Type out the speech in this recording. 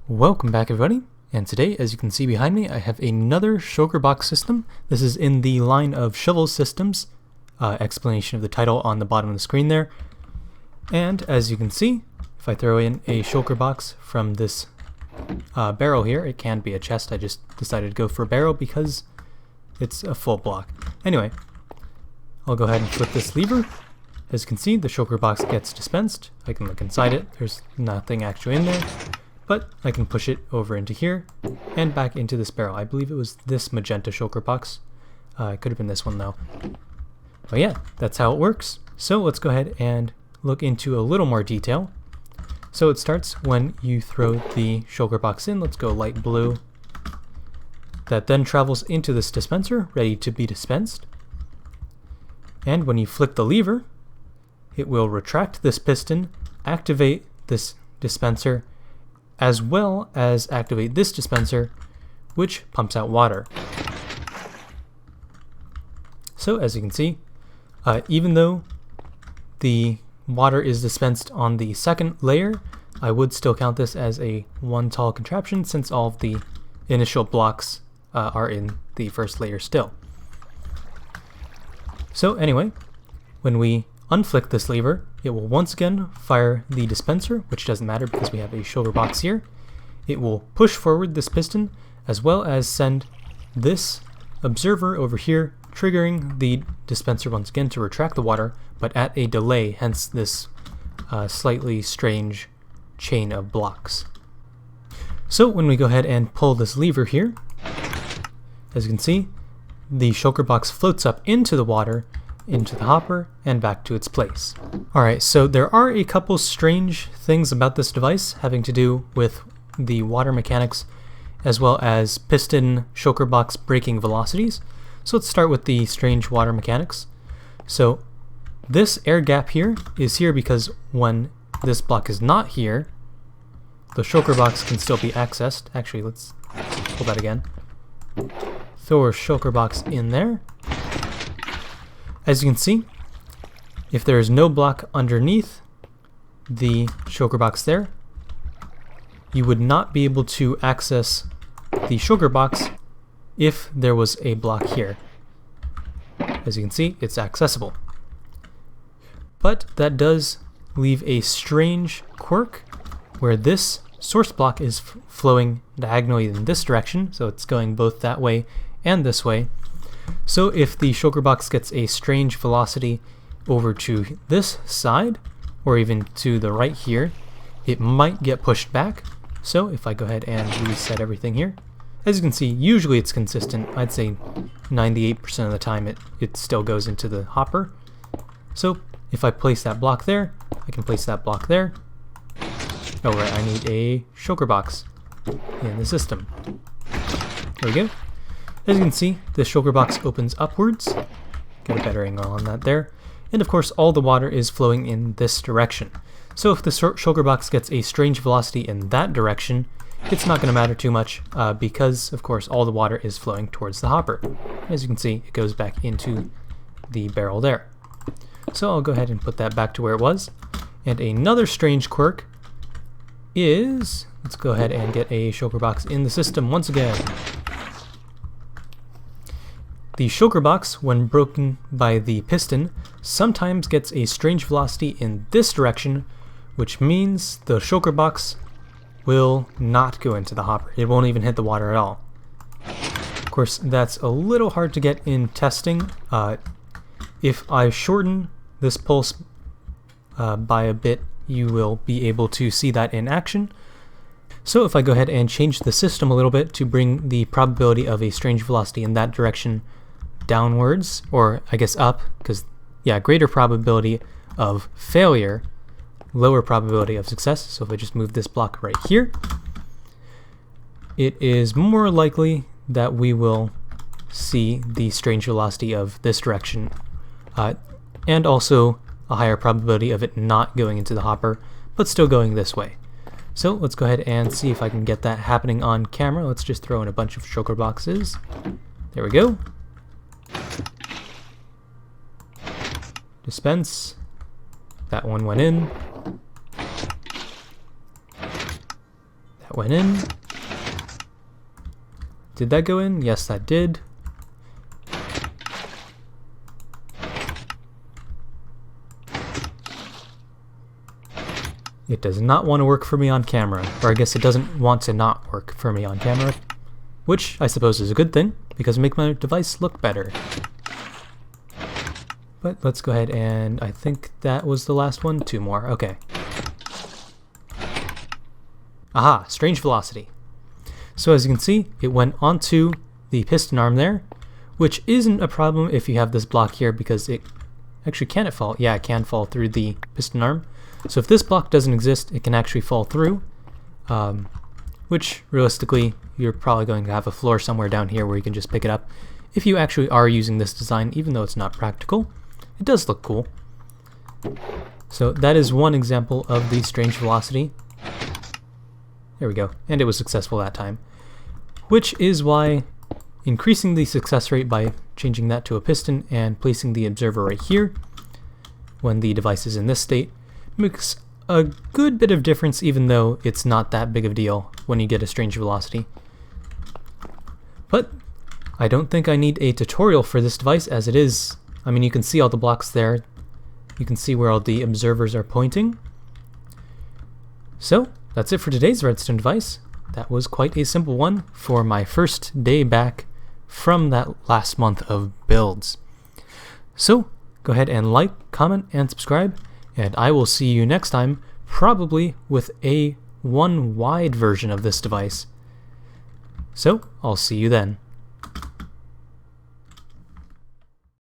Welcome back, everybody, and today, as you can see behind me, I have another Shulker box system. This is in the line of shovel systems, explanation of the title on the bottom of the screen there. And as you can see, if I throw in a Shulker box from this barrel here, it can be a chest. I just decided to go for a barrel because it's a full block. Anyway, I'll go ahead and flip this lever. As you can see, the Shulker box gets dispensed. I can look inside it. There's nothing actually in there. But I can push it over into here and back into this barrel. I believe it was this magenta Shulker box. It could have been this one though. But yeah, that's how it works. So let's go ahead and look into a little more detail. So it starts when you throw the Shulker box in. Let's go light blue. That then travels into this dispenser, ready to be dispensed. And when you flick the lever, it will retract this piston, activate this dispenser, as well as activate this dispenser, which pumps out water. So as you can see, even though the water is dispensed on the second layer, I would still count this as a one tall contraption since all of the initial blocks are in the first layer still. So anyway, when we unflick this lever, it will once again fire the dispenser, which doesn't matter because we have a Shulker box here. It will push forward this piston as well as send this observer over here, triggering the dispenser once again to retract the water, but at a delay, hence this slightly strange chain of blocks. So when we go ahead and pull this lever here, as you can see, the Shulker box floats up into the water, into the hopper, and back to its place. Alright, so there are a couple strange things about this device having to do with the water mechanics as well as piston Shulker box braking velocities. So let's start with the strange water mechanics. So this air gap here is here because when this block is not here, the Shulker box can still be accessed. Actually, let's pull that again. Throw our Shulker box in there. As you can see, if there is no block underneath the Shulker box there, you would not be able to access the Shulker box if there was a block here. As you can see, it's accessible. But that does leave a strange quirk where this source block is flowing diagonally in this direction, so it's going both that way and this way. So if the Shulker box gets a strange velocity over to this side, or even to the right here, it might get pushed back. So if I go ahead and reset everything here, as you can see, usually it's consistent. I'd say 98% of the time it still goes into the hopper. So if I place that block there, I can place that block there. Oh right, I need a Shulker box in the system. There we go. As you can see, the Shulker box opens upwards. Got a better angle on that there. And of course, all the water is flowing in this direction. So if the Shulker box gets a strange velocity in that direction, it's not going to matter too much because, of course, all the water is flowing towards the hopper. As you can see, it goes back into the barrel there. So I'll go ahead and put that back to where it was. And another strange quirk is, let's go ahead and get a Shulker box in the system once again. The Shulker box, when broken by the piston, sometimes gets a strange velocity in this direction, which means the Shulker box will not go into the hopper. It won't even hit the water at all. Of course, that's a little hard to get in testing. If I shorten this pulse by a bit, you will be able to see that in action. So if I go ahead and change the system a little bit to bring the probability of a strange velocity in that direction downwards, or I guess up, because yeah, greater probability of failure, lower probability of success. So if I just move this block right here, it is more likely that we will see the strange velocity of this direction, and also a higher probability of it not going into the hopper, but still going this way. So let's go ahead and see if I can get that happening on camera. Let's just throw in a bunch of Shulker boxes. There we go. Dispense. That one went in. That That went in. Did that go in? Yes, that did. It does not want to work for me on camera, or I guess it doesn't want to not work for me on camera, which I suppose is a good thing, because it makes my device look better. But let's go ahead and I think that was the last one. 2 more. Okay. Aha! Strange velocity. So as you can see, it went onto the piston arm there, which isn't a problem if you have this block here, because it actually, can it fall? Yeah, it can fall through the piston arm. So if this block doesn't exist, it can actually fall through, which realistically you're probably going to have a floor somewhere down here where you can just pick it up. If you actually are using this design, even though it's not practical, it does look cool. So that is one example of the strange velocity. There we go, and it was successful that time. Which is why increasing the success rate by changing that to a piston and placing the observer right here when the device is in this state makes a good bit of difference, even though it's not that big of a deal when you get a strange velocity. But I don't think I need a tutorial for this device as it is. I mean, you can see all the blocks there. You can see where all the observers are pointing. So that's it for today's redstone device. That was quite a simple one for my first day back from that last month of builds. So go ahead and like, comment, and subscribe, and I will see you next time, probably with a 1 wide version of this device. So I'll see you then.